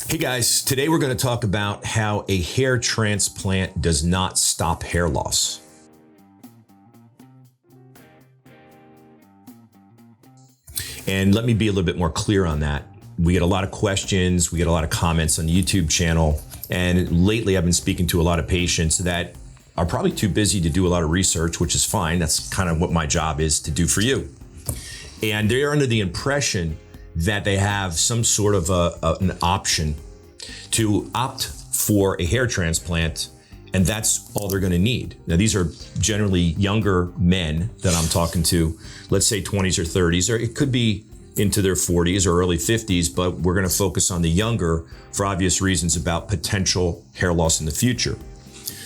Hey guys, today we're going to talk about how a hair transplant does not stop hair loss. And let me be a little bit more clear on that. We get a lot of questions, we get a lot of comments on the YouTube channel, and lately I've been speaking to a lot of patients that are probably too busy to do a lot of research, which is fine. That's kind of what my job is to do for you. And they're under the impression that they have some sort of an option to opt for a hair transplant, and that's all they're going to need. Now, these are generally younger men that I'm talking to, let's say 20s or 30s, or it could be into their 40s or early 50s, but we're going to focus on the younger for obvious reasons about potential hair loss in the future.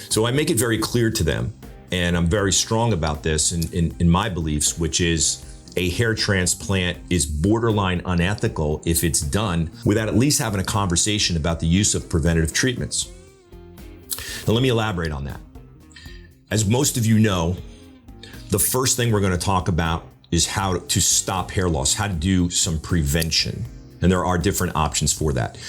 So I make it very clear to them, and I'm very strong about this in my beliefs, which is a hair transplant is borderline unethical if it's done without at least having a conversation about the use of preventative treatments. Now, let me elaborate on that. As most of you know, the first thing we're going to talk about is how to stop hair loss, how to do some prevention. And there are different options for that.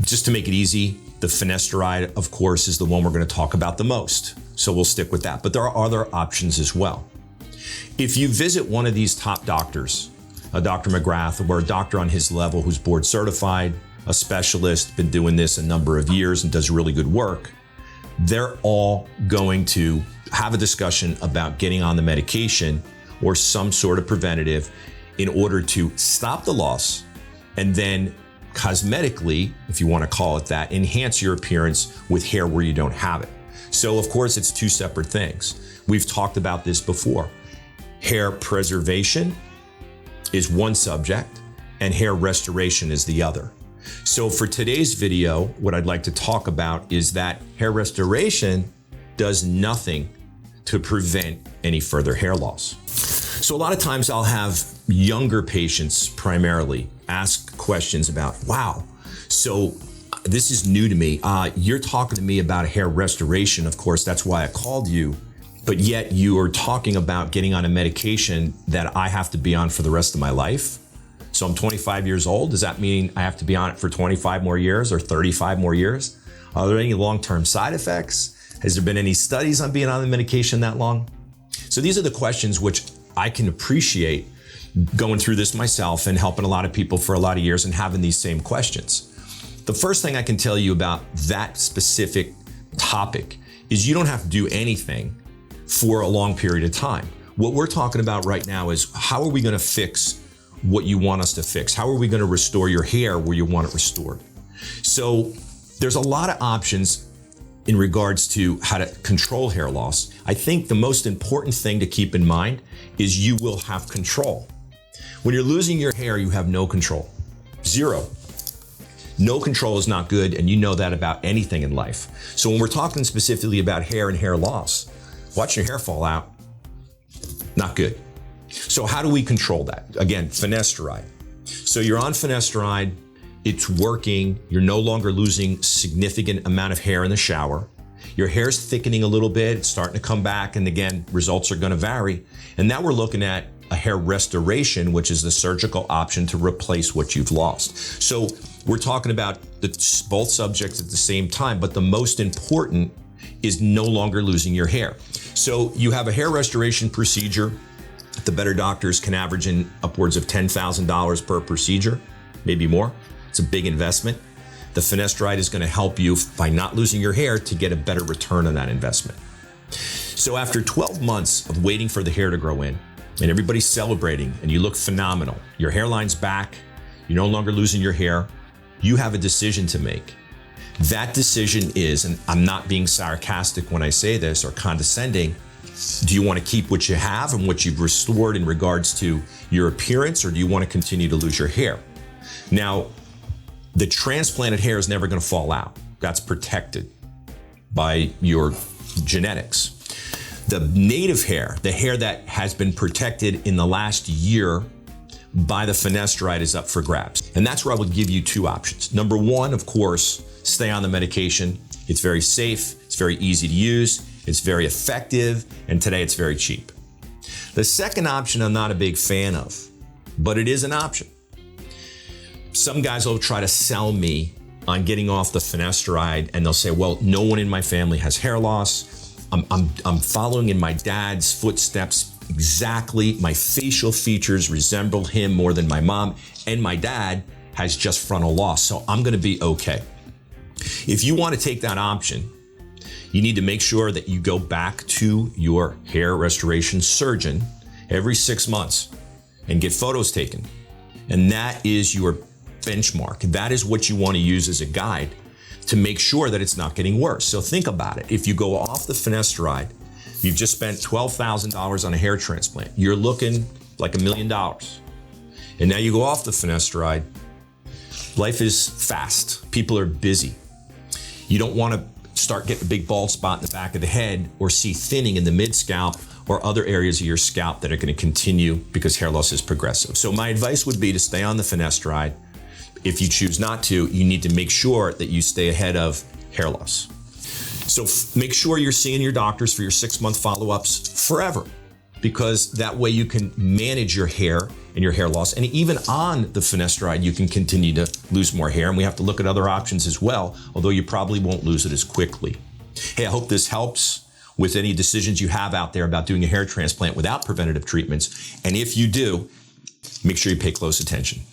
Just to make it easy, the Finasteride, of course, is the one we're going to talk about the most. So we'll stick with that. But there are other options as well. If you visit one of these top doctors, a Dr. McGrath or a doctor on his level who's board certified, a specialist, been doing this a number of years and does really good work, they're all going to have a discussion about getting on the medication or some sort of preventative in order to stop the loss and then cosmetically, if you want to call it that, enhance your appearance with hair where you don't have it. So of course, it's two separate things. We've talked about this before. Hair preservation is one subject and hair restoration is the other. So for today's video, what I'd like to talk about is that hair restoration does nothing to prevent any further hair loss. So a lot of times I'll have younger patients primarily ask questions about, wow, so this is new to me. You're talking to me about hair restoration. Of course, that's why I called you. But yet you are talking about getting on a medication that I have to be on for the rest of my life. So I'm 25 years old. Does that mean I have to be on it for 25 more years or 35 more years? Are there any long-term side effects? Has there been any studies on being on the medication that long? So these are the questions which I can appreciate going through this myself and helping a lot of people for a lot of years and having these same questions. The first thing I can tell you about that specific topic is you don't have to do anything for a long period of time. What we're talking about right now is how are we going to fix what you want us to fix? How are we going to restore your hair where you want it restored? So there's a lot of options in regards to how to control hair loss. I think the most important thing to keep in mind is you will have control. When you're losing your hair, you have no control. Zero. No control is not good, and you know that about anything in life. So when we're talking specifically about hair and hair loss, watching your hair fall out, not good. So how do we control that? Again, Finasteride. So you're on Finasteride, it's working, you're no longer losing significant amount of hair in the shower. Your hair's thickening a little bit, it's starting to come back, and again, results are gonna vary. And now we're looking at a hair restoration, which is the surgical option to replace what you've lost. So we're talking about both subjects at the same time, but the most important is no longer losing your hair. So you have a hair restoration procedure. The better doctors can average in upwards of $10,000 per procedure, maybe more. It's a big investment. The Finasteride is going to help you by not losing your hair to get a better return on that investment. So after 12 months of waiting for the hair to grow in, and everybody's celebrating, and you look phenomenal, your hairline's back, you're no longer losing your hair, you have a decision to make. That decision is, and I'm not being sarcastic when I say this or condescending, do you want to keep what you have and what you've restored in regards to your appearance, or do you want to continue to lose your hair? Now, the transplanted hair is never going to fall out. That's protected by your genetics. The native hair, the hair that has been protected in the last year by the Finasteride, is up for grabs. And that's where I would give you two options. Number one, of course, stay on the medication. It's very safe, it's very easy to use, it's very effective, and today it's very cheap. The second option I'm not a big fan of, but it is an option. Some guys will try to sell me on getting off the finasteride and they'll say, well, no one in my family has hair loss. I'm following in my dad's footsteps exactly. My facial features resemble him more than my mom, and my dad has just frontal loss, so I'm gonna be okay. If you wanna take that option, you need to make sure that you go back to your hair restoration surgeon every 6 months and get photos taken. And that is your benchmark. That is what you want to use as a guide to make sure that it's not getting worse. So think about it. If you go off the finasteride, you've just spent $12,000 on a hair transplant. You're looking like $1 million. And now you go off the finasteride. Life is fast. People are busy. You don't want to start getting a big bald spot in the back of the head or see thinning in the mid-scalp or other areas of your scalp that are going to continue because hair loss is progressive. So my advice would be to stay on the finasteride. If you choose not to, you need to make sure that you stay ahead of hair loss. So make sure you're seeing your doctors for your 6-month follow-ups forever, because that way you can manage your hair and your hair loss. And even on the finasteride, you can continue to lose more hair. And we have to look at other options as well, although you probably won't lose it as quickly. Hey, I hope this helps with any decisions you have out there about doing a hair transplant without preventative treatments. And if you do, make sure you pay close attention.